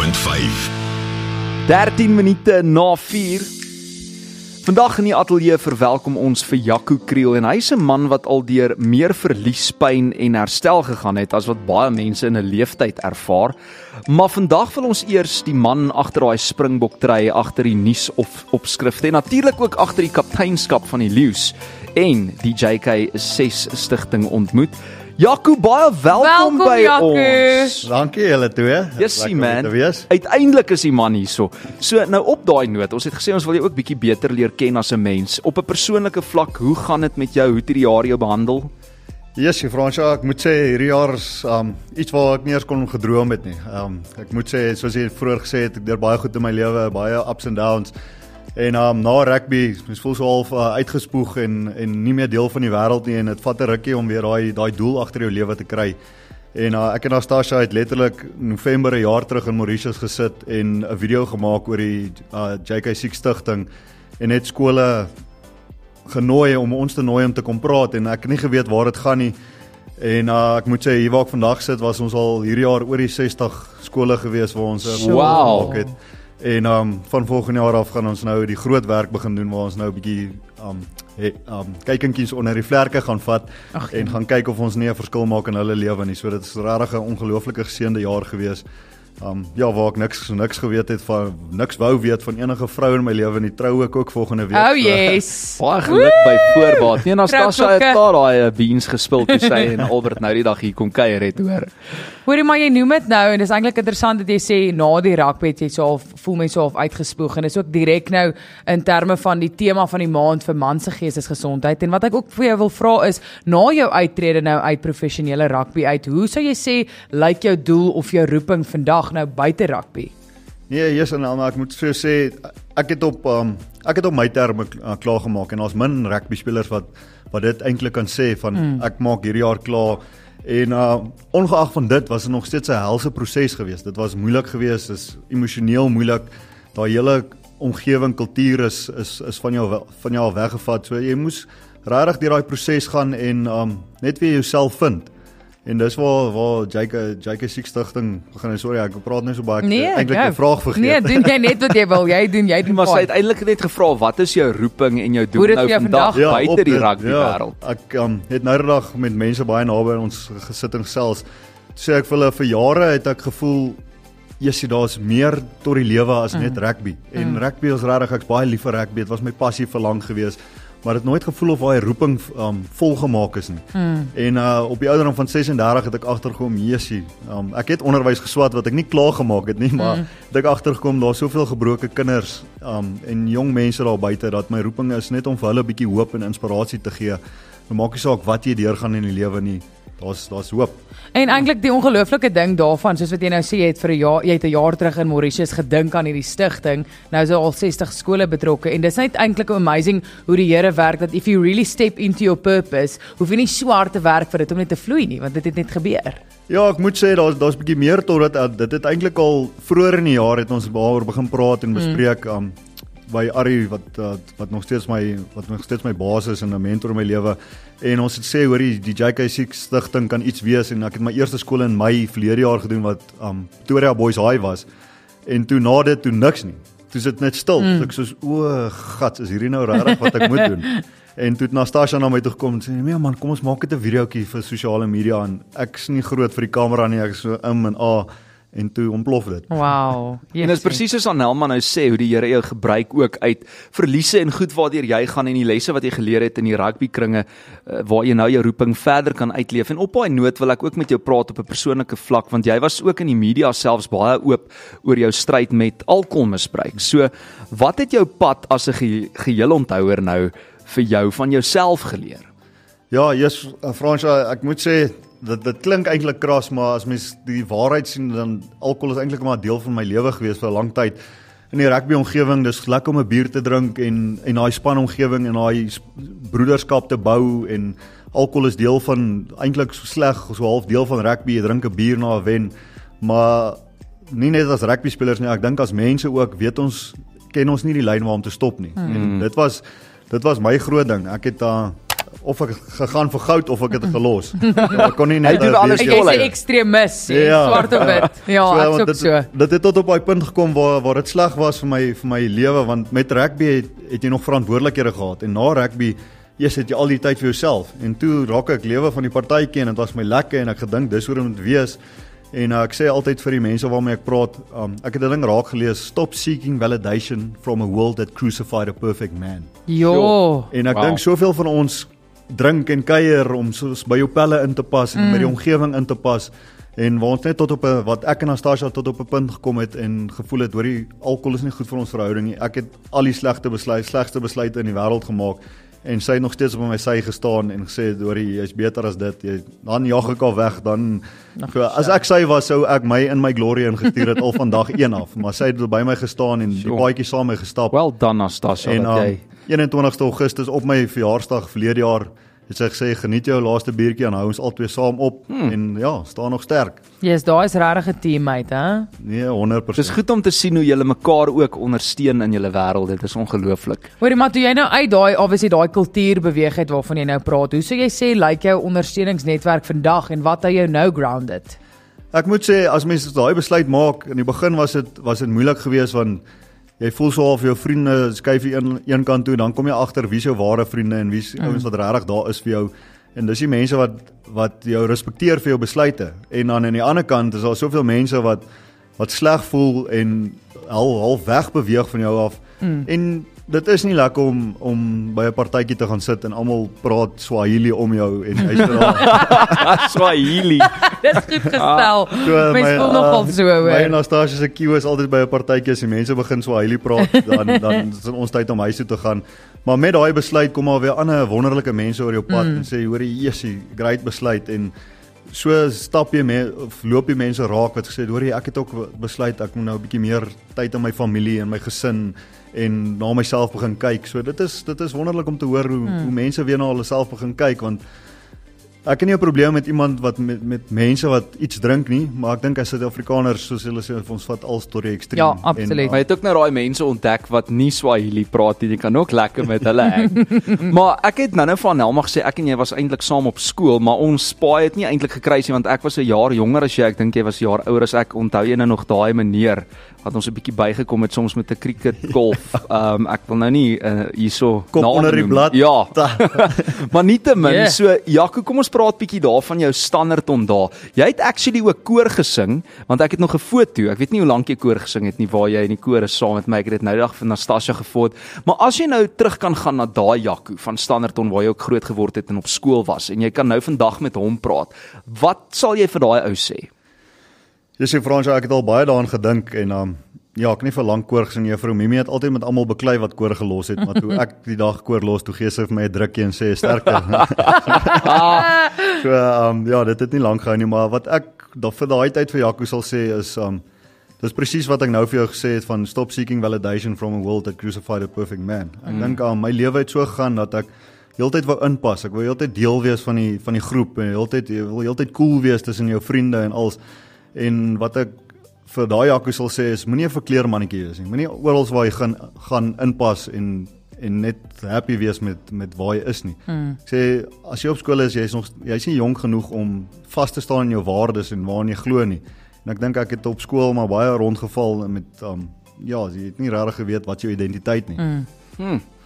106.5. 13 minute na 4. Vandag in die ateljee verwelkom ons vir Jaco Kriel en hy is 'n man wat al deur meer verliespyn en herstel gegaan het as wat baie mense in 'n leeftyd ervaar. Maar vandag wil ons eers die man agter daai Springbok trui, agter die nuus of opskrifte en natuurlik ook agter die kapteinskap van die Lions en die JK6 stigting ontmoet. Jaco, baie welkom by Jaco. ons. Dankie julle twee. Yes, man. Te wees. Uiteindelik is die man hierso. So nou op daai noot, ons het gesê ons wil jou ook bietjie beter leer ken as 'n mens. Op 'n persoonlike vlak, hoe gaan dit met jou? Hoe het hierdie jaar jou behandel? Yes, Fransja, ek moet sê hierdie jaar is iets wat ek nie eens kon gedroom het nie. Ek moet sê, soos jy vroeër gesê het, ek deur baie goed in my lewe, baie ups and downs. En na rugby, mens voel so half uitgespoeg en nie meer deel van die wêreld nie en dit vat 'n rukkie om weer daai doel agter jou lewe te kry. En ek en Nastasia het letterlik November 'n jaar terug in Mauritius gesit en 'n video gemaak oor die JK6 stigting en net skole genooi om ons te nooi om te kom praat en ek het nie geweet waar dit gaan nie. En ek moet sê hier waar ek vandag sit was ons al hierdie jaar oor die 60 skole gewees waar ons Wow. gemaak het. En van volgende jaar af gaan ons nou die groot werk begin doen waar ons nou 'n bietjie kykentjies onder die vlerke gaan vat en gaan kyk of ons nie 'n verskil maak in hulle lewe nie. So dit is regtig 'n ongelooflike geseënde jaar gewees. Waar ek niks geweet het van niks wou weet van enige vrou in my lewe nie. Trou ek ook volgende week. Oh yes. Baie geluk by voorbaat. Nee, Nastasia het Trouklokke. daar daai beans gespil toe sy en Albert nou die dag hier kom kuier het, hoor. Hoorie, maar jy noem dit nou en dis eintlik interessant dat jy sê na die rugby het jy so half voel mense so half uitgespoeg en dis ook direk nou in terme van die tema van die maand vir man se geestesgesondheid. En wat ek ook vir jou wil vra is, na jou uittrede nou uit professionele rugby uit, hoe sou jy sê lyk jou doel of jou roeping vandag nou buite rugby? Nee, yes, en Alma, ek moet so sê ek het op my terme klaar gemaak en daar's min rugby spelers wat dit eintlik kan sê van ek maak hierdie jaar klaar. En ongeag van dit was dit nog steeds 'n helse proses geweest. Dit was moeilik geweest, is emosioneel moeilik. Daai hele omgewing, kultuur is van jou al weggevat. So jy moes regtig deur daai proses gaan en net weer jouself vind. En dis waar JK6 stigting begin. Sorry, ek praat nou so baie eintlik 'n vraag vergeet. Nee, doen jy net wat jy wil. Jy doen Maar sy het uiteindelik net gevra, wat is jou roeping en jou Hoe doel dit nou vir jou vandag vandag- buite op die dit, rugby wêreld? Ek het nou die dag met mense baie naby aan ons gesit en gesels. Sê ek vir hulle, vir jare het ek gevoel Jessie, daar's meer tot die lewe as net rugby. En rugby is regtig, ek's baie lief vir rugby. Dit was my passie vir lank gewees. Maar het nooit gevoel of daai roeping volgemaak is nie. En op die ouderdom van 36 het ek agtergekom, Jessie, ek het onderwys geswat wat ek nie klaar gemaak het nie, maar het ek agtergekom daar's soveel gebroke kinders en jong mense daar buite dat my roeping is net om vir hulle 'n bietjie hoop en inspirasie te gee. Nou maak nie saak wat jy deurgaan in die lewe nie. Daar's hoop. En eintlik die ongelooflike ding daarvan, soos wat jy nou sê, jy het 'n jaar terug in Mauritius gedink aan hierdie stigting. Nou is daar al 60 skole betrokke en dis net eintlik amazing hoe die Here werk dat if you really step into your purpose, hoef jy nie so hard te werk vir dit om net te vloei nie, want dit het net gebeur. Ja, ek moet sê daar's bietjie meer tot dit het eintlik al vroeër in die jaar het ons daaroor begin praat en bespreek by Ari wat nog steeds my baas is en 'n mentor in my lewe. En ons het sê hoor die JK6 stigting kan iets wees en ek het my eerste skool in Mei verlede jaar gedoen wat Pretoria Boys High was. En toe na dit toe niks nie. Toe sit net stil. So ek soos o, gats, is hierdie nou regtig wat ek moet doen? En toe het Nastasia na my toe gekom en sê nee man, kom ons maak dit 'n videoetjie vir sosiale media en ek's nie groot vir die kamera nie, ek is so en toe ontplof dit. Wow. En dit is presies soos Anelma nou sê, hoe die Here jou gebruik ook uit verliese en goed waardeur jy gaan en die lesse wat jy geleer het in die rugbykringe, waar jy nou jou roeping verder kan uitleef. En op daai noot wil ek ook met jou praat op 'n persoonlike vlak, want jy was ook in die media selfs baie oop oor jou stryd met alkoholmisbruik. So, wat het jou pad as 'n geheel onthouer nou vir jou van jouself geleer? Ja, yes, Fransja, ek moet sê dit klink eintlik kras, maar as mens die waarheid sien, dan alkohol is eintlik maar 'n deel van my lewe gewees vir 'n lang tyd. In die rugby-omgewing, dis lekker om 'n bier te drink en daai spanomgewing en daai broederskap te bou en alkohol is deel van eintlik so sleg, so half deel van rugby. Jy drink 'n bier na 'n wen, maar nie net as rugby spelers nie, ek dink as mense ook, ken ons nie die lyn waar om te stop nie. En dit was my groot ding. Ek het of ek gegaan vir goud of ek het gelos. Ek kon nie net Hy doen alles Ek is 'n ekstremis, swart of wit. Ja, ek is ook so. Dit het tot op daai punt gekom waar dit sleg was vir my lewe, want met rugby het jy nog verantwoordelikhede gehad en na rugby eers het jy al die tyd vir jouself en toe raak ek lewe van die partytjie en dit was my lekker en ek gedink dis hoe dit moet wees. En ek sê altyd vir die mense waarmee ek praat, ek het 'n ding raak gelees, stop seeking validation from a world that crucified a perfect man. Jo. En ek dink soveel van ons drink en kuier om soos by jou pelle in te pas en by die omgewing in te pas en waar ons net tot op wat ek en Anastasia tot op 'n punt gekom het en gevoel het, hoor die alkohol is nie goed vir ons verhouding nie. Ek het al die slegste besluite in die wêreld gemaak. En sy het nog steeds op my sy gestaan en gesê, "Dorie, jy's beter as dit. Dan jag ek al weg, dan as ek sy was, sou ek my in my glory ingestuur het al van dag 1 af, maar sy het by my gestaan en die paadjie saam met my gestap." Well done, Anastasia, en dat jy 21ste Augustus op my verjaarsdag verlede jaar het sy gesê, "Geniet jou laaste biertjie en hou ons albei saam op." En ja, staan nog sterk. Yes, daar is regtig 'n teammate, hè? Nee, 100%. Dis goed om te sien hoe julle mekaar ook ondersteun in julle wêreld. Dit is ongelooflik. Hoorie, maar toe jy nou uit daai kultuur beweeg het waarvan jy nou praat, hoe sou jy sê lyk jou ondersteuningsnetwerk vandag en wat hou jou nou grounded? Ek moet sê as mense daai besluit maak, in die begin was dit moeilik geweest want jy voel so half jou vriende skuif jy een kant toe, dan kom jy agter wie is jou ware vriende en wie is ouens wat regtig daar is vir jou. En dis die mense wat jou respekteer vir jou besluite. En dan aan die ander kant is daar soveel mense wat sleg voel en half weg beweeg van jou af. En dit is nie lekker om by 'n partytjie te gaan sit en almal praat Swahili om jou en hy's daar. Swahili. Dis goed gestel. Mens voel nogal so, hoor. My en Anastasia se cue is altyd by 'n partytjie as die mense begin Swahili praat, dan is dit ons tyd om huis toe te gaan. Maar met daai besluit kom maar weer ander wonderlike mense oor jou pad en sê, "Hoorie, Jessie, great besluit." En so stap jy of loop jy mense raak wat gesê, "Hoorie, ek het ook besluit ek moet nou 'n bietjie meer tyd aan my familie en my gesin en na myself begin kyk." So dit is wonderlik om te hoor hoe mense weer na hulle self begin kyk, want ek het nie 'n probleem met iemand wat met mense wat iets drink nie, maar ek dink as Suid-Afrikaners, soos hulle sê, ons vat alles tot die ekstreem. Ja, absoluut. Maar jy het ook nou daai mense ontdek wat nie Swahili praat nie, jy kan ook lekker met hulle hang. Maar ek het nou vir Nelma gesê, ek en jy was eintlik saam op skool, maar ons paai het nie eintlik gekruis nie, want ek was 'n jaar jonger as jy, ek dink jy was 'n jaar ouer as ek. Onthou jy nou nog daai meneer wat ons 'n bietjie bygekom het soms met 'n cricket golf. Ek wil nou nie hierso kop onder die blad. Ja. Maar nietemin, so Jaco, kom ons praat bietjie daar van jou Standerton daar. Jy het actually ook koor gesing, want ek het nog 'n foto. Ek weet nie hoe lank jy koor gesing het nie, waar jy in die koor is saam met my. Ek het dit nou dag van Anastasia gefoot. Maar as jy nou terug kan gaan na daai Jaco van Standerton waar jy ook groot geword het en op skool was en jy kan nou vandag met hom praat, wat sal jy vir daai ou sê? Jy sê Fransja, ek het al baie daaraan gedink en ja, ek nie vir lank koor gesing. Juffrou Mimi het altyd met almal beklei wat koor gelos het, maar toe ek die dag koor los, toe gee sy vir my 'n drukkie en sê sterker. So ja, dit het nie lank gehou nie, maar wat ek vir daai tyd vir Jaco sal sê is dis presies wat ek nou vir jou gesê het van stop seeking validation from a world that crucified a perfect man. Ek dink my lewe het so gegaan dat ek heeltyd wou inpas. Ek wou heeltyd deel wees van die groep en wil heeltyd cool wees tussen jou vriende en alles. En wat ek vir daai Jaco sal sê is moenie 'n verkleermannetjie wees nie. Moenie oral waar jy gaan inpas en net happy wees met waar jy is nie. Ek sê as jy op skool is, jy's nie jonk genoeg om vas te staan in jou waardes en waarin jy glo nie. En ek dink ek het op skool maar baie rondgeval met ja, jy het nie regtig geweet wat jou identiteit nie.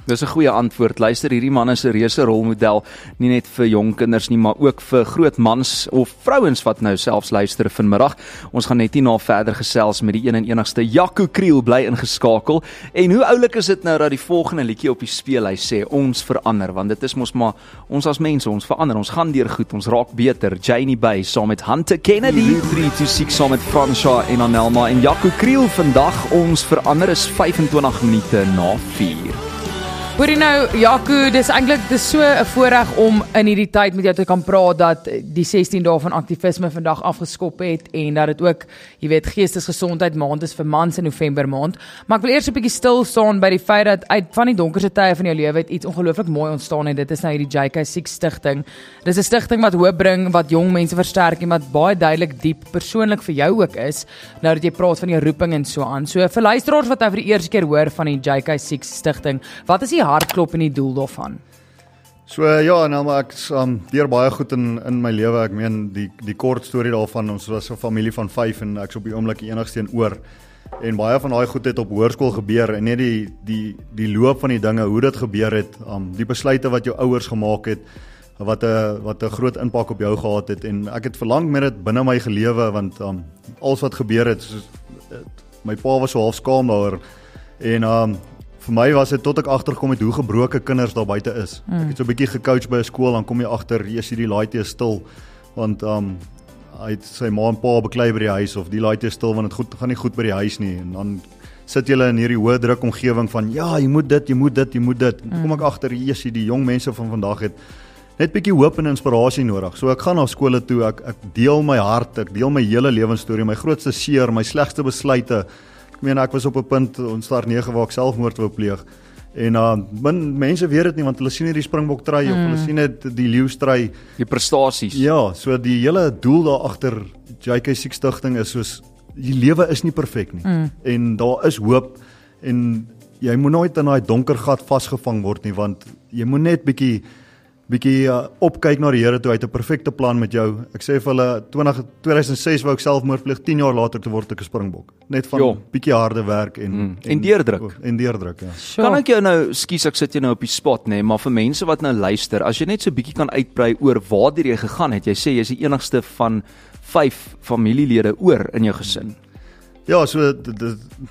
Dis 'n goeie antwoord. Luister, hierdie man is 'n reuse rolmodel, nie net vir jong kinders nie, maar ook vir groot mans of vrouens wat nou selfs luister vanmiddag. Ons gaan net hierna verder gesels met die een en enigste Jaco Kriel, bly ingeskakel. En hoe oulik is dit nou dat die volgende liedjie op die speel, hy sê ons verander, want dit is mos maar ons as mense, ons verander, ons gaan deur goed, ons raak beter. Janie Bay saam met Hunter Kennedy, 326 saam met Fransja en Anelma en Jaco Kriel vandag. Ons verander is 25 minute na 4. Hoorie nou, Jaco, dis so 'n voorreg om in hierdie tyd met jou te kan praat dat die 16 dae van aktivisme vandag afgeskop het en dat dit ook, jy weet, geestesgesondheid maand is vir mans in November maand. Maar ek wil eers 'n bietjie stil staan by die feit dat uit van die donkerste tye van jou lewe het iets ongelooflik mooi ontstaan en dit is nou hierdie JK6 stigting. Dis 'n stigting wat hoop bring, wat jong mense versterk en wat baie duidelik diep persoonlik vir jou ook is, nou dat jy praat van jou roeping en so aan. So vir luisteraars wat nou vir die eerste keer hoor van die JK6 stigting, wat is die hartklop en die doel daarvan? So ja, nou maar ek deur baie goed in my lewe. Ek meen die kort storie daarvan, ons was 'n familie van 5 en ek's op die oomblik die enigste een oor. En baie van daai goed het op hoërskool gebeur en net die loop van die dinge, hoe dit gebeur het, die besluite wat jou ouers gemaak het, wat 'n groot impak op jou gehad het en ek het verlang met dit binne my gelewe want alles wat gebeur het, my pa was so half skaam daaroor en vir my was dit tot ek agtergekom het hoe gebroke kinders daar buite is. Ek het so 'n bietjie gecoach by 'n skool, dan kom jy agter, jy's hierdie laaitjie is stil want hy het sy ma en pa beklei by die huis of die laaitjie is stil want dit gaan nie goed by die huis nie en dan sit julle in hierdie hoë druk omgewing van ja, jy moet dit. En kom ek agter, jy's die jong mense van vandag het net bietjie hoop en inspirasie nodig. So ek gaan na skole toe, ek deel my hart, ek deel my hele lewensstorie, my grootste seer, my slegste besluite. Ek meen ek was op 'n punt ons daar 9 waar ek selfmoord wou pleeg. En mense weet dit nie want hulle sien net die springbok try of hulle sien net die leeustry, die prestasies. Ja, so die hele doel daar agter JK Siek Stichting is soos die lewe is nie perfek nie. En daar is hoop en jy moet nooit in daai donker gat vasgevang word nie want jy moet net bietjie opkyk na die Here toe hy het 'n perfekte plan met jou. Ek sê vir hulle 2006 wou ek selfmoord pleeg, 10 jaar later te word ek 'n springbok. Net van bietjie harde werk en deurdruk. En deurdruk, ja. Sure. Kan ek jou nou, skus ek sit jou nou op die spot nê, maar vir mense wat nou luister, as jy net so bietjie kan uitbrei oor waartoe jy gegaan het. Jy sê jy's die enigste van 5 familielede oor in jou gesin. Ja, so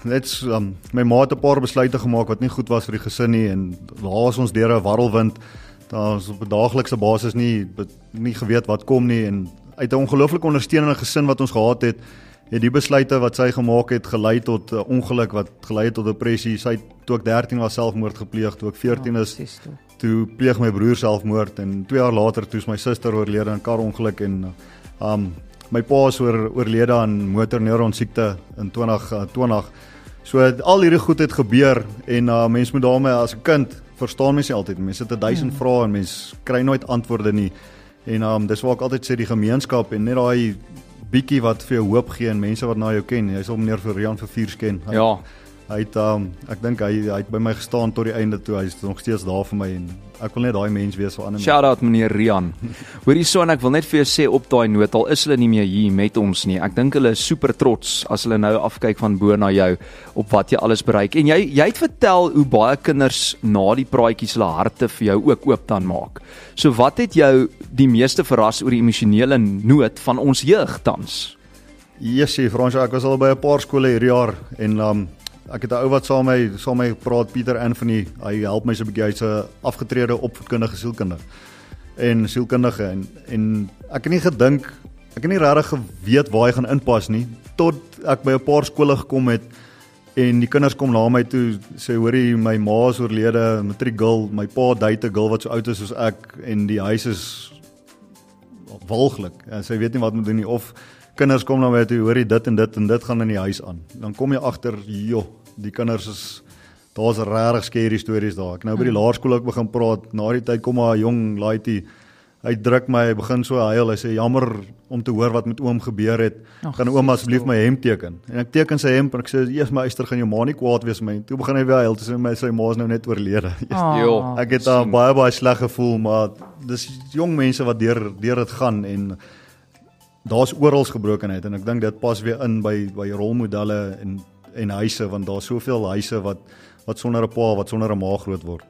net my ma het 'n paar besluite gemaak wat nie goed was vir die gesin nie en daar was ons deur 'n warrelwind. Daar is op 'n daaglikse basis nie geweet wat kom nie en uit 'n ongelooflike ondersteunende gesin wat ons gehad het die besluite wat sy gemaak het gelei tot ongeluk wat gelei het tot depressie. Sy toe ek 13 was selfmoord gepleeg, toe ek 14 is, toe pleeg my broer selfmoord en 2 jaar later toe is my suster oorlede in 'n karongeluk en my pa is oorlede aan motorneuron siekte in 2020. So al hierdie goed het gebeur en mens moet daarmee as 'n kind verstaan mens nie altyd. Mense het 1000 vrae en mens kry nooit antwoorde nie. En dis waar ek altyd sê die gemeenskap en net daai bietjie wat vir jou hoop gee en mense wat na jou ken. Hy sal meneer Rian Verviers ken. Hy het ek dink hy het by my gestaan tot die einde toe. Hy is nog steeds daar vir my en ek wil net daai mens wees vir ander mense. Shout out meneer Rian. Hoorie so en ek wil net vir jou sê op daai noot al is hulle nie meer hier met ons nie. Ek dink hulle is super trots as hulle nou afkyk van bo na jou op wat jy alles bereik. En jy het vertel hoe baie kinders na die praatjies hulle harte vir jou ook oop dan maak. So wat het jou die meeste verras oor die emosionele nood van ons jeug tans? Jessie, Fransja, ek was al by 'n paar skole hierdie jaar en ek het 'n ou wat saam my praat, Pieter Anthony. Hy help my so 'n bietjie, hy's 'n afgetrede opvoedkundige sielkundige en ek het nie gedink, ek het nie regtig geweet waar hy gaan inpas nie tot ek by 'n paar skole gekom het en die kinders kom na my toe sê hoorie my ma is oorlede, matriekgirl, my pa date 'n girl wat so oud is soos ek en die huis is walglik. En sy weet nie wat moet doen nie of kinders kom na my toe, hoorie dit en dit gaan in die huis aan. Dan kom jy agter, die kinders daar's regtig scary stories daar. Ek nou by die laerskool ook begin praat, na die tyd kom 'n jong laaitie, hy druk my, hy begin so huil, hy sê jammer om te hoor wat met oom gebeur het, kan oom asseblief my hemp teken. En ek teken sy hemp en ek sê, eers my eister gaan jou ma nie kwaad wees my. Toe begin hy weer huil, toe sê sy ma is nou net oorlede. Ek het baie sleg gevoel, maar dis jong mense wat deur dit gaan en daar's oral gebrokenheid en ek dink dit pas weer in by rolmodelle en huise want daar's soveel huise wat sonder 'n pa, wat sonder 'n ma groot word.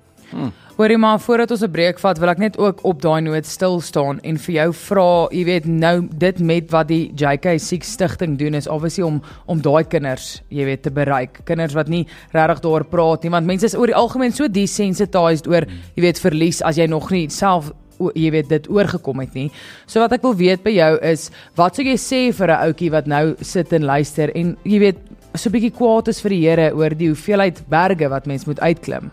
Hoorie maar voordat ons 'n breek vat, wil ek net ook op daai noot stil staan en vir jou vra, jy weet nou dit met wat die JK Siek Stichting doen is obviously om daai kinders, jy weet te bereik. Kinders wat nie regtig daar praat nie, want mense is oor die algemeen so desensitized oor, jy weet verlies as jy nog nie self jy weet dit oorgekom het nie. So wat ek wil weet by jou is, wat sou jy sê vir 'n ouetjie wat nou sit en luister en jy weet so 'n bietjie kwaad is vir die Here oor die hoeveelheid berge wat mens moet uitklim?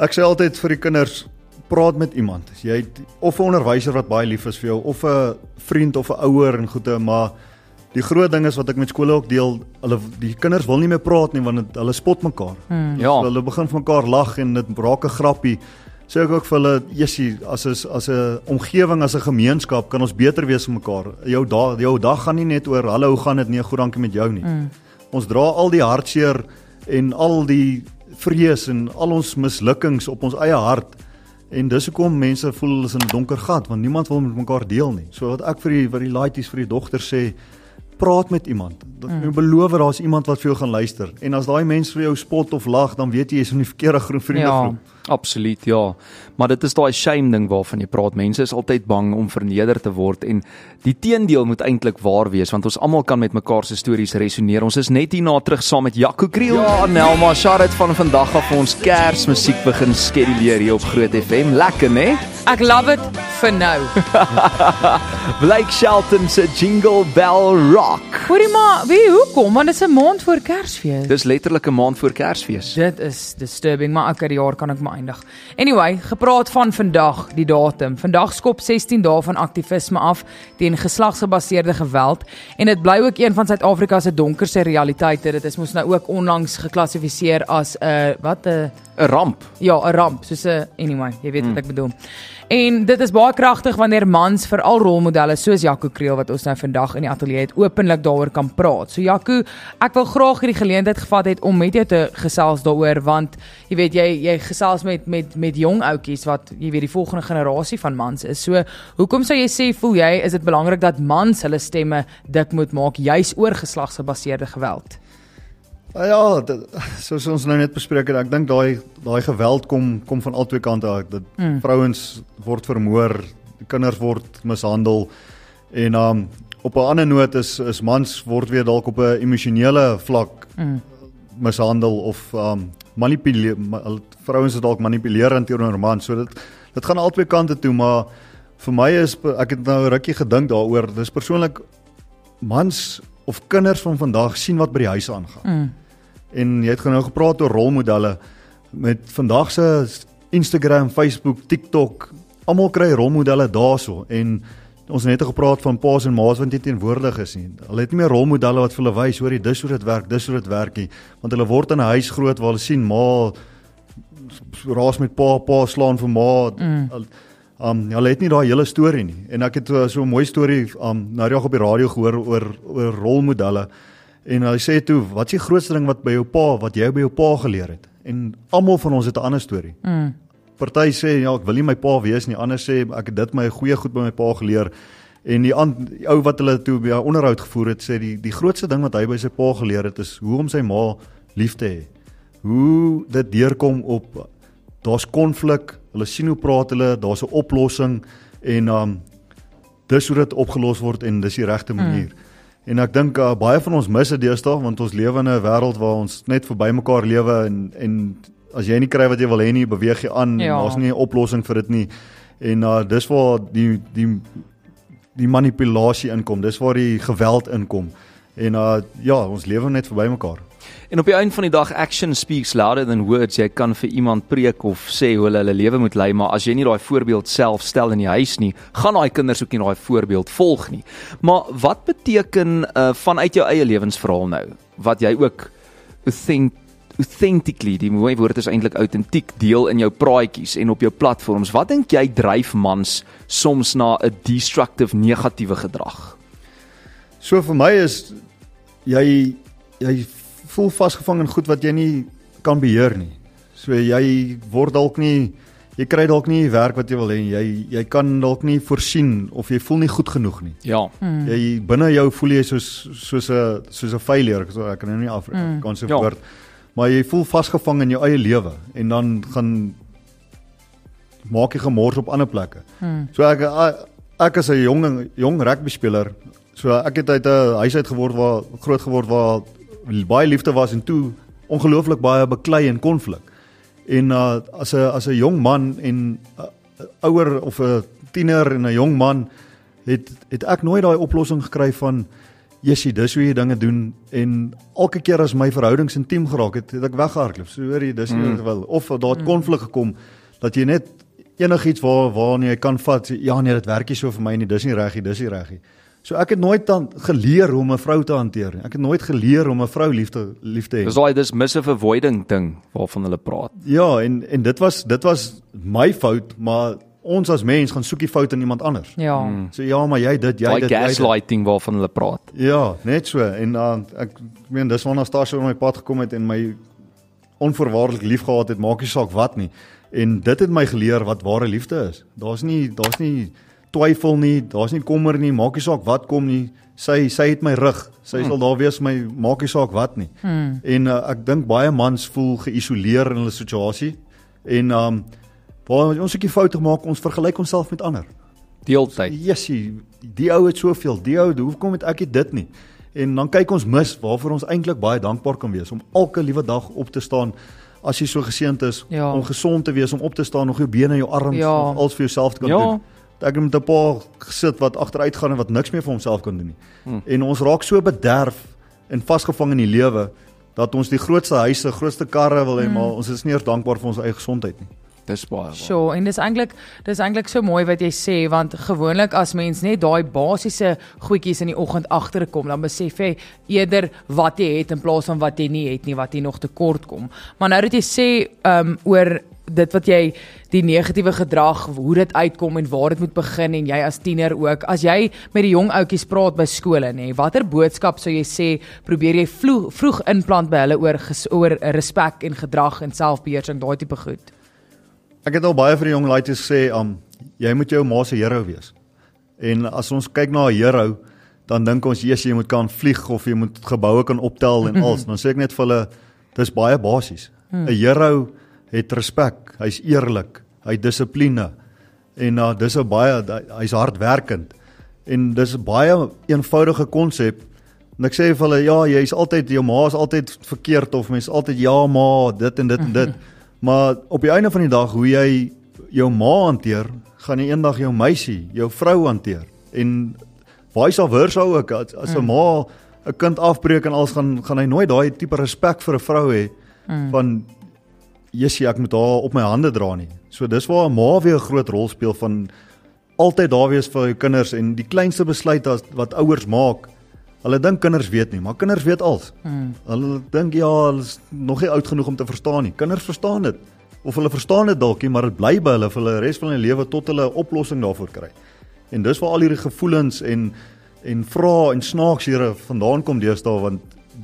Ek sê altyd vir die kinders, praat met iemand. Jy het of 'n onderwyser wat baie lief is vir jou of 'n vriend of 'n ouer en goeie, maar die groot ding is wat ek met skole ook deel, die kinders wil nie meer praat nie want hulle spot mekaar. So hulle begin van mekaar lag en dit raak 'n grappie. Sê ek ook vir hulle, Jessie, as 'n omgewing, as 'n gemeenskap kan ons beter wees vir mekaar. Jou dag gaan nie net oor hallo, hoe gaan dit nie, goed dankie met jou nie. Ons dra al die hartseer en al die vrees en al ons mislukkings op ons eie hart En dis hoekom mense voel hulle is in 'n donker gat, want niemand wil met mekaar deel nie. So wat ek vir die laities, vir die dogters sê, praat met iemand. Jy beloof daar's iemand wat vir jou gaan luister. En as daai mens vir jou spot of lag, dan weet jy jy's in die verkeerde vriendegroep. Absoluut, ja. Maar dit is daai shame ding waarvan jy praat. Mense is altyd bang om verneder te word en die teendeel moet eintlik waar wees, want ons almal kan met mekaar se stories resoneer. Ons is net hierna terug saam met Jaco Kriel. Ja, Nelma Sharit van vandag af ons Kersmusiek begin skeduleer hier op Groot FM. Lekker, né? Ek love it vir nou. Blake Shelton se Jingle Bell Rock. Hoorie maar, hoekom? Want dit is 'n maand voor Kersfees. Dis letterlik 'n maand voor Kersfees. Dit is disturbing, maar die jaar kan ek maar eindig. Anyway, gepraat van vandag, die datum. Vandag skop 16 dae van aktivisme af teen geslagsgebaseerde geweld en dit bly ook een van Suid-Afrika se donkerste realiteite. Dit is mos nou ook onlangs geklassifiseer as 'n ramp. Ja, 'n ramp, soos 'n anyway, jy weet wat ek bedoel. En dit is baie kragtig wanneer mans, veral rolmodelle soos Jaco Kriel wat ons nou vandag in die ateljee het, openlik daaroor kan praat. So Jaco, ek wil graag hierdie geleentheid gevat het om met jou te gesels daaroor, want jy weet jy gesels met jong ouetjies wat jy weet die volgende generasie van mans is. So hoekom sou jy sê voel jy is dit belangrik dat mans hulle stemme dik moet maak juis oor geslagsgebaseerde geweld? Ja, soos ons nou net bespreek het, ek dink daai geweld kom van albei kante uit. Dat vrouens word vermoor, kinders word mishandel en op 'n ander noot is mans word weer dalk op 'n emosionele vlak mishandel of manipuleer. Vrouens is dalk manipulerend teenoor mans. So dit gaan albei kante toe, maar vir my ek het nou 'n rukkie gedink daaroor. Dis persoonlik mans of kinders van vandag sien wat by die huis aangaan. En jy het nou gepraat oor rolmodelle met vandag se Instagram, Facebook, TikTok, almal kry rolmodelle daarso en ons het net gepraat van paas en maas wat nie teenwoordig is nie. Hulle het nie meer rolmodelle wat vir hulle wys, hoor jy, dis hoe dit werk nie, want hulle word in 'n huis groot waar hulle sien ma raas met pa slaan vir ma. Hulle het nie daai hele storie nie. En ek het so 'n mooi storie nou die dag op die radio gehoor oor rolmodelle. En hy sê toe, wat is die grootste ding wat jy by jou pa geleer het? En almal van ons het 'n ander storie. Party sê, ja, ek wil nie my pa wees nie. Ander sê, ek het dit my goeie goed by my pa geleer. En die ou wat hulle toe by 'n onderhoud gevoer het, sê die grootste ding wat hy by sy pa geleer het, is hoe om sy ma lief te hê. Hoe dit deurkom op, daar's konflik, hulle sien hoe praat hulle, daar's 'n oplossing, en dis hoe dit opgelos word, en dis die regte manier. En ek dink baie van ons mis dit deesdae, want ons lewe in 'n wêreld waar ons net verby mekaar lewe en as jy nie kry wat jy wil hê nie, beweeg jy aan, en daar's nie 'n oplossing vir dit nie. En dis waar die manipulasie inkom, dis waar die geweld inkom. En ons lewe net verby mekaar. En op die einde van die dag, action speaks louder than words. Jy kan vir iemand preek of sê hoe hulle lewe moet lei, maar as jy nie daai voorbeeld self stel in die huis nie, gaan daai kinders ook nie daai voorbeeld volg nie. Maar wat beteken vanuit jou eie lewensverhaal nou, wat jy ook authentically, die mooi woord is eintlik autentiek, deel in jou praatjies en op jou platforms, wat dink jy dryf mans soms na 'n destructive, negatiewe gedrag? So vir my is, jy voel vasgevang in goed wat jy nie kan beheer nie. So jy word dalk nie, jy kry dalk nie werk wat jy wil hê, jy kan dalk nie voorsien, of jy voel nie goed genoeg nie. Ja. Jy binne jou voel jy soos 'n failure, so ek kan nou nie Afrikaanse woord, maar jy voel vasgevang in jou eie lewe, en dan gaan maak jy gemors op ander plekke. So ek is 'n jong rugby speler, so ek het uit 'n huis uit groot geword waar baie liefde was, en toe ongelooflik baie beklei en konflik. En as 'n jong man en ouer of 'n tiener en 'n jong man het ek nooit daai oplossing gekry van Jessie, dis hoe jy dinge doen, en elke keer as my verhoudings intiem geraak het ek weggehardloop. So hoor jy, dis nie wat ek wil. Of daar het konflik gekom dat jy net enigiets waarna jy kan vat, ja nee, dit werk nie so vir my nie, dis nie reg nie, dis nie reg nie. So ek het nooit dan geleer hoe om 'n vrou te hanteer. Ek het nooit geleer om 'n vrou lief te hê. Dis daai dismissive avoiding ding waarvan hulle praat. Ja, en dit was my fout, maar ons as mens gaan soek die fout in iemand anders. Ja. So ja, maar jy dit. Gaslighting waarvan hulle praat. Ja, net so. En ek meen dis wanneer Stasha op my pad gekom het en my onvoorwaardelik lief gehad het, maak nie saak wat nie. En dit het my geleer wat ware liefde is. Daar's nie twyfel nie, daar's nie kommer nie, maak nie saak wat kom nie. Sy het my rug. Sy sal daar wees my, maak nie saak wat nie. En ek dink baie mans voel geïsoleer in hulle situasie. En waar ons 'n bietjie foute maak, ons vergelyk onsself met ander. Deeltyd. Jessie, die ou het soveel, die ou, hoekom het ek nie dit nie? En dan kyk ons mis waarvoor ons eintlik baie dankbaar kan wees om elke liewe dag op te staan. As jy so geseënd is om gesond te wees, om op te staan, nog jou bene, jou arms, nog alles vir jouself te kan doen. Ek het met 'n pa gesit wat agteruit gaan en wat niks meer vir homself kan doen nie. En ons raak so bederf en vasgevang in die lewe dat ons die grootste huise, grootste karre wil hê, maar ons is nie eers dankbaar vir ons eie gesondheid nie. Dis baie waar. Sure, en dis eintlik so mooi wat jy sê, want gewoonlik as mens net daai basiese goedjies in die oggend agterkom, dan besef jy eerder wat jy het in plaas van wat jy nie het nie, wat jy nog tekort kom. Maar nou dat jy sê oor dit wat jy, die negatiewe gedrag, hoe dit uitkom en waar dit moet begin, en jy as tiener ook, as jy met die jong ouetjies praat by skole, nê, watter boodskap sou jy sê, probeer jy vroeg inplant by hulle oor respek en gedrag en selfbeheersing, daai tipe goed? Ek het al baie vir die jong laities gesê, jy moet jou ma se hero wees. En as ons kyk na 'n hero, dan dink ons, jy moet kan vlieg of jy moet geboue kan optel en alles. Dan sê ek net vir hulle, dis baie basies. 'n Hero het respek, hy's eerlik, hy het dissipline en hy's hardwerkend. En dis 'n baie eenvoudige konsep. En ek sê vir hulle, jou ma is altyd verkeerd of mens altyd ma, dit en dit en dit. Maar op die einde van die dag, hoe jy jou ma hanteer, gaan jy eendag jou meisie, jou vrou hanteer. En vice versa ook, as 'n ma 'n kind afbreek en alles, gaan hy nooit daai tipe respek vir 'n vrou hê, van, ek moet haar op my hande dra nie. So dis waar 'n ma weer 'n groot rol speel, van altyd daar wees vir jou kinders, en die kleinste besluit wat ouers maak, hulle dink kinders weet nie, maar kinders weet alles. Hulle dink hulle is nog nie oud genoeg om te verstaan nie. Kinders verstaan dit. Of hulle verstaan dit dalk nie, maar dit bly by hulle vir hulle res van hulle lewe tot hulle 'n oplossing daarvoor kry. En dis waar al hierdie gevoelens en vrae en snaakshere vandaan kom deesdae, want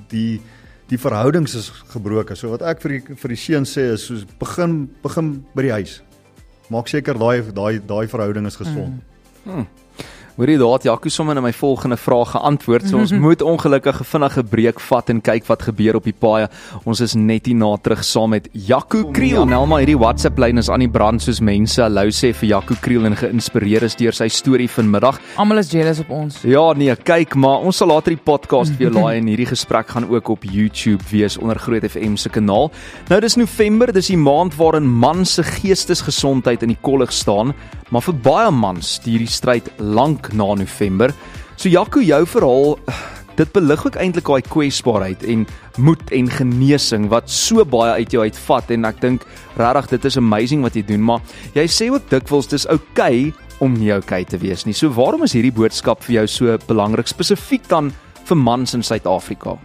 die verhoudings is gebroken. So wat ek vir die seuns sê is, soos begin by die huis. Maak seker daai verhouding is gesond. Hoorie, daar het Jaco sommer na my volgende vraag geantwoord, so ons moet ongelukkig 'n vinnige breek vat en kyk wat gebeur op die paaie. Ons is net hierna terug saam met Jaco Kriel. Nelma, hierdie WhatsApp-lyn is aan die brand soos mense hallo sê vir Jaco Kriel en geïnspireer is deur sy storie vanmiddag. Almal is jealous op ons. Ja, nee, kyk, maar ons sal later die podcast vir jou laai en hierdie gesprek gaan ook op YouTube wees onder Groot FM se kanaal. Nou dis November, dis die maand waarin man se geestesgesondheid in die kollig staan, maar vir baie mans stuur die stryd lank na November. So Jaco, jou verhaal, dit belig ook eintlik daai kwesbaarheid en moed en genesing wat so baie uit jou uitvat, en ek dink regtig dit is amazing wat jy doen, maar jy sê ook dikwels dis okay om nie okay te wees nie. So waarom is hierdie boodskap vir jou so belangrik, spesifiek dan vir mans in Suid-Afrika?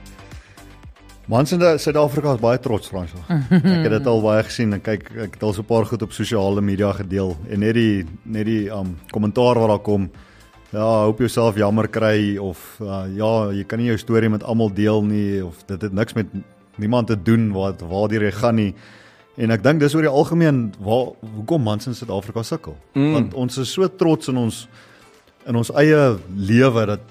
Mans in Suid-Afrika is baie trots, Fransjo. Ek het dit al baie gesien, en kyk, ek het al so 'n paar goed op sosiale media gedeel, en net die kommentaar wat daar kom, hoop jouself jammer kry, of jy kan nie jou storie met almal deel nie, of dit het niks met niemand te doen waartoe jy gaan nie. En ek dink dis oor die algemeen hoekom mans in Suid-Afrika sukkel. Want ons is so trots in ons eie lewe dat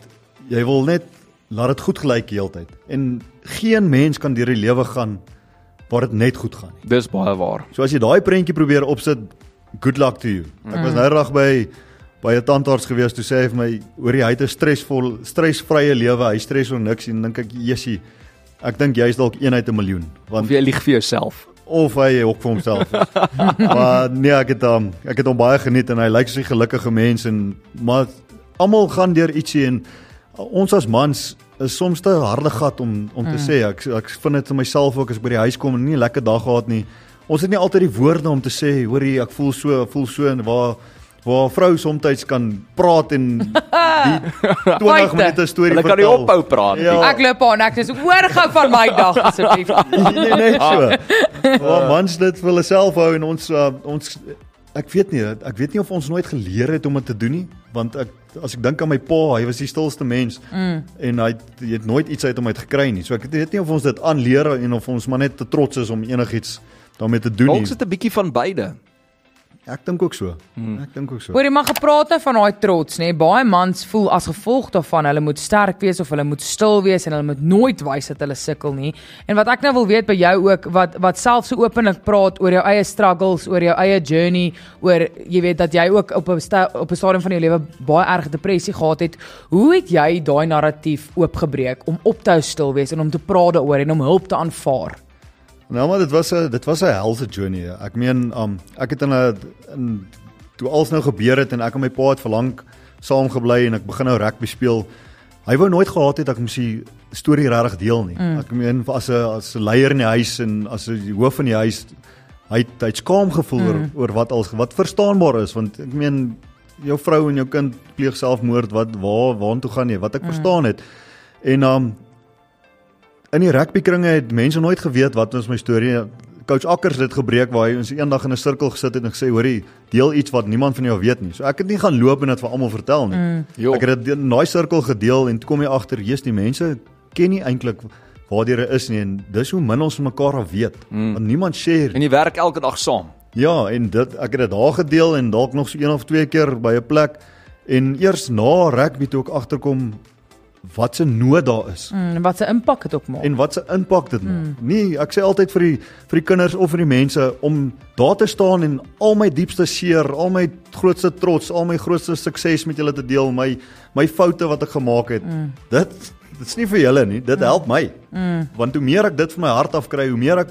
jy wil net laat dit goed gelyk die hele tyd. En geen mens kan deur die lewe gaan waar dit net goed gaan nie. Dis baie waar. So as jy daai prentjie probeer opsit, good luck to you. Ek was nou reg by 'n tandarts gewees, toe sê hy vir my, hoorie, hy het 'n stresvrye lewe, hy stres oor niks, en dink ek, jessie, ek dink jy is dalk 1 uit 1 miljoen. Of jy lieg vir jouself. Of hy ook vir homself. Maar nee, ek het hom baie geniet, en hy lyk soos 'n gelukkige mens, maar almal gaan deur ietsie, en ons as mans is soms te harde gat om te sê. Ek vind dit in myself ook, as ek by die huis kom en nie 'n lekker dag gehad nie. Ons het nie altyd die woorde om te sê, hoorie, ek voel so, en waar 'n vrou soms kan praat en die 20 minute storie vertel. Hulle kan nie ophou praat nie. Ek loop aan, ek sê, hoor gou van my dag asseblief. Nee, net so. Maar mans dit vir hulle self hou, en ons ek weet nie of ons nooit geleer het om dit te doen nie, want as ek dink aan my pa, hy was die stilste mens, en hy het nooit iets uit hom uit gekry nie, so ek weet nie of ons dit aanleer, en of ons maar net te trots is om enigiets daarmee te doen nie. Dalk is dit 'n bietjie van beide. Ek dink ook so. Ek dink ook so. Hoor jy maar gepraat nou van daai trots, nê? Baie mans voel as gevolg daarvan hulle moet sterk wees of hulle moet stil wees en hulle moet nooit wys dat hulle sukkel nie. En wat ek nou wil weet by jou ook, wat self so openlik praat oor jou eie struggles, oor jou eie journey, oor jy weet dat jy ook op 'n stadium van jou lewe baie erg depressie gehad het. Hoe het jy daai narratief oopgebreek om op te hou stil wees en om te praat daaroor en om hulp te aanvaar? Nou maar dit was 'n helse journey. Ek meen ek het toe alles nou gebeur het en ek en my pa het verlang saam gebly en ek begin nou rugby speel. Hy wou nooit gehad het ek moes die storie regtig deel nie. Ek meen as 'n leier in die huis en as 'n hoof in die huis, hy het skaam gevoel oor wat verstaanbaar is, want ek meen jou vrou en jou kind pleeg selfmoord, waartoe gaan jy? Wat ek verstaan het. En in die rugbykringe het mense nooit geweet wat ons my storie. Coach Akkers het dit gebreek waar hy ons eendag in 'n sirkel gesit het en gesê, hoorie, deel iets wat niemand van jou weet nie. So ek het nie gaan loop en dit vir almal vertel nie. Ek het dit in daai sirkel gedeel en toe kom jy agter, die mense ken nie eintlik waardeur hy is nie en dis hoe min ons van mekaar af weet. Want niemand share. En jy werk elke dag saam. Ja, en ek het dit daar gedeel en dalk nog so 1 of 2 keer by 'n plek en eers na rugby toe ek agterkom wat se nood daar is. Wat se impak het ook maak. En wat se impak dit maak. Nee, ek sê altyd vir die kinders of vir die mense om daar te staan en al my diepste seer, al my grootste trots, al my grootste sukses met julle te deel, my foute wat ek gemaak het. Dit is nie vir julle nie, dit help my. Want hoe meer ek dit van my hart af kry, hoe meer ek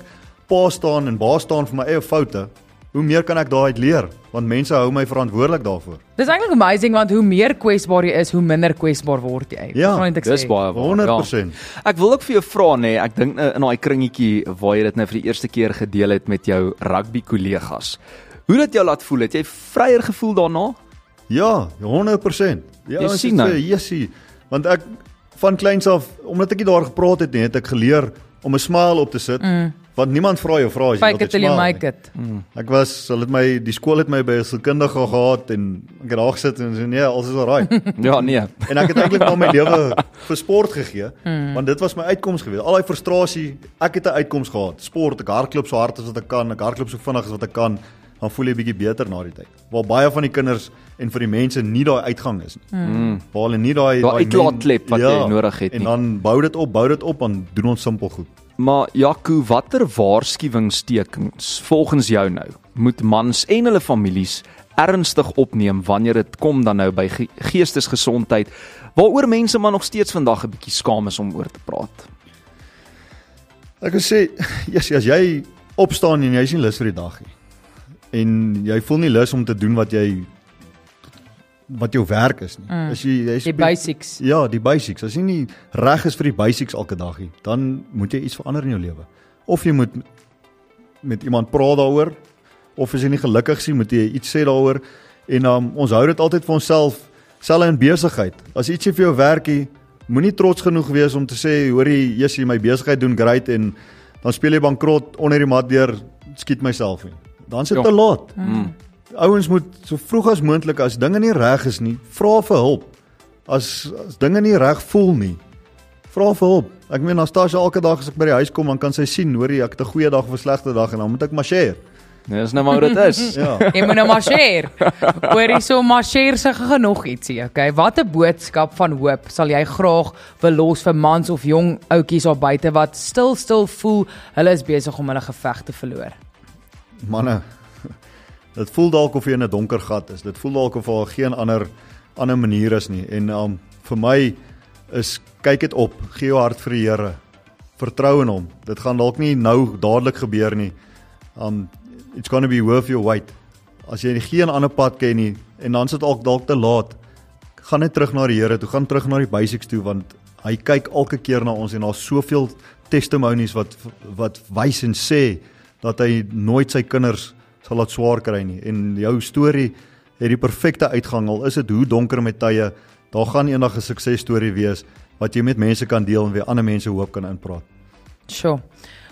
baas staan vir my eie foute, hoe meer kan ek daaruit leer, want mense hou my verantwoordelik daarvoor. Dis eintlik amazing want hoe meer kwesbaar jy is, hoe minder kwesbaar word jy. Ja, dis baie waar. 100%. Ja. Ek wil ook vir jou vra ek dink in daai kringetjie waar jy dit nou vir die eerste keer gedeel het met jou rugby kollegas. Hoe het jou laat voel? Het jy vryer gevoel daarna? Ja, 100%. Ja, jy sien nou. Jessie, want ek van kleins af, omdat ek nie daar gepraat het nie, het ek geleer om 'n smile op te sit. Want niemand vra jou as jy Fake it till you make it. Die skool het my by 'n sielkundige gehad en ek het daar gesit en sê nee, alles is alright. Ja, nee. En ek het eintlik al my lewe vir sport gegee, want dit was my uitkoms geweest. Al daai frustrasie, ek het 'n uitkoms gehad. Sport, ek hardloop so hard as wat ek kan, ek hardloop so vinnig as wat ek kan, dan voel jy bietjie beter na die tyd. Waar baie van die kinders en vir die mense nie daai uitgang is nie. Waar hulle nie daai uitlaatklep wat jy nodig het nie. En dan bou dit op, dan doen ons simpel goed. Maar Jaco, watter waarskuwingstekens volgens jou nou moet mans en hulle families ernstig opneem wanneer dit kom dan nou by geestesgesondheid, waaroor mense maar nog steeds vandag 'n bietjie skaam is om oor te praat? Ek wil sê, as jy opstaan en jy is nie lus vir die dag nie, en jy voel nie lus om te doen wat jou werk is nie. As jy die basics. Ja, die basics. As jy nie reg is vir die basics elke dag nie, dan moet jy iets verander in jou lewe. Of jy moet met iemand praat daaroor, of as jy nie gelukkig is, moet jy iets sê daaroor. En ons hou dit altyd vir onsself, selfs in besigheid. As ietsie vir jou werk, moenie trots genoeg wees om te sê, hoorie, jy my besigheid doen great en dan speel jy bankrot onder die mat deur, skiet myself nie. Dan is dit te laat. Ouens moet so vroeg as moontlik, as dinge nie reg is nie, vra vir hulp. As dinge nie reg voel nie, vra vir hulp. Ek meen, Nastasia elke dag as ek by die huis kom, dan kan sy sien, hoorie, ek het 'n goeie dag of 'n slegte dag en dan moet ek maar share. Nee, dis nou maar hoe dit is. Ja. Jy moet nou maar share. Hoorie, so maar share se genoeg ietsie, okay? Wat 'n boodskap van hoop sal jy graag wil los vir mans of jong ouetjies daar buite wat stil voel hulle is besig om hulle geveg te verloor? Manne, dit voel dalk of jy in 'n donker gat is. Dit voel dalk of daar geen ander manier is nie. En vir my is kyk dit op, gee jou hart vir die Here. Vertrou in hom. Dit gaan dalk nie nou dadelik gebeur nie. It's going to be worth your wait. As jy geen ander pad ken nie en dan is dit ook dalk te laat, gaan net terug na die Here toe, gaan terug na die basics toe, want hy kyk elke keer na ons en daar's soveel testimonies wat wys en sê dat hy nooit sy kinders sal laat swaar kry nie. En jou storie het die perfekte uitgang, al is dit hoe donker met tye, daar gaan eendag 'n suksesstorie wees wat jy met mense kan deel en weer ander mense hoop kan inpraat. Sjoe.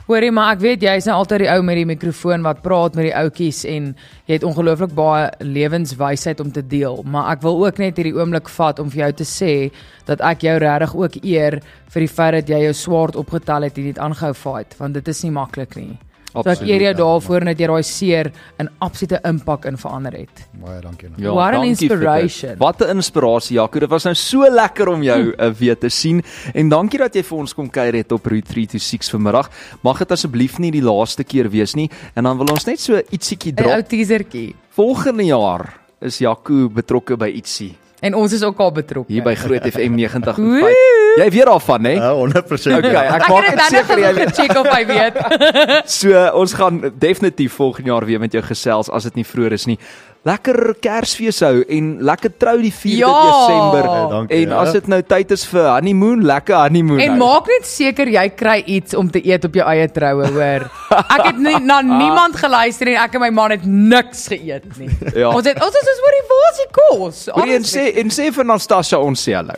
Hoorie, maar ek weet jy is nou altyd die ou met die mikrofoon wat praat met die ouetjies en jy het ongelooflik baie lewenswysheid om te deel, maar ek wil ook net hierdie oomblik vat om vir jou te sê dat ek jou regtig ook eer vir die feit dat jy jou swaard opgetel het en dit aangehou fight, want dit is nie maklik nie. So ek eer jou daarvoor dat jy daai seer 'n absolute impak in verander het. Baie dankie. Ja, What an dankie vir dit. inspiration. Wat 'n inspirasie, Jaco. Dit was nou so lekker om jou weer te sien en dankie dat jy vir ons kom kuier het op Route 326 vanmiddag. Mag dit asseblief nie die laaste keer wees nie en dan wil ons net so ietsiekie 'n Ou drop. teasertjie. Volgende jaar is Jaco betrokke by ietsie En ons is ook al betrokke. hier by Groot FM 90.5. Woe! Jy weet daarvan, hè? 100%. Okay, ek Ek maak het dit dit seker jy nou gecheck of hy weet. So, ons gaan definitief volgende jaar weer met jou gesels as dit nie vroeër is nie. Lekker Kersfees hou en lekker trou die 4de Desember. Dankie, En as dit nou tyd is vir honeymoon, lekker honeymoon. En maak net seker jy kry iets om te eet op jou eie troue, hoor. Ek het nie na niemand geluister en ek en my man het niks geëet nie. Ja. Ons het oor die wasie kos. Hoorie, en sê vir Nastasia ons sê hallo.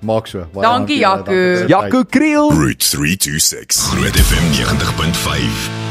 Maak so. Baie Dankie, Jaco. dankie vir die tyd. Jaco Kriel. Route 326, Groot FM 90.5.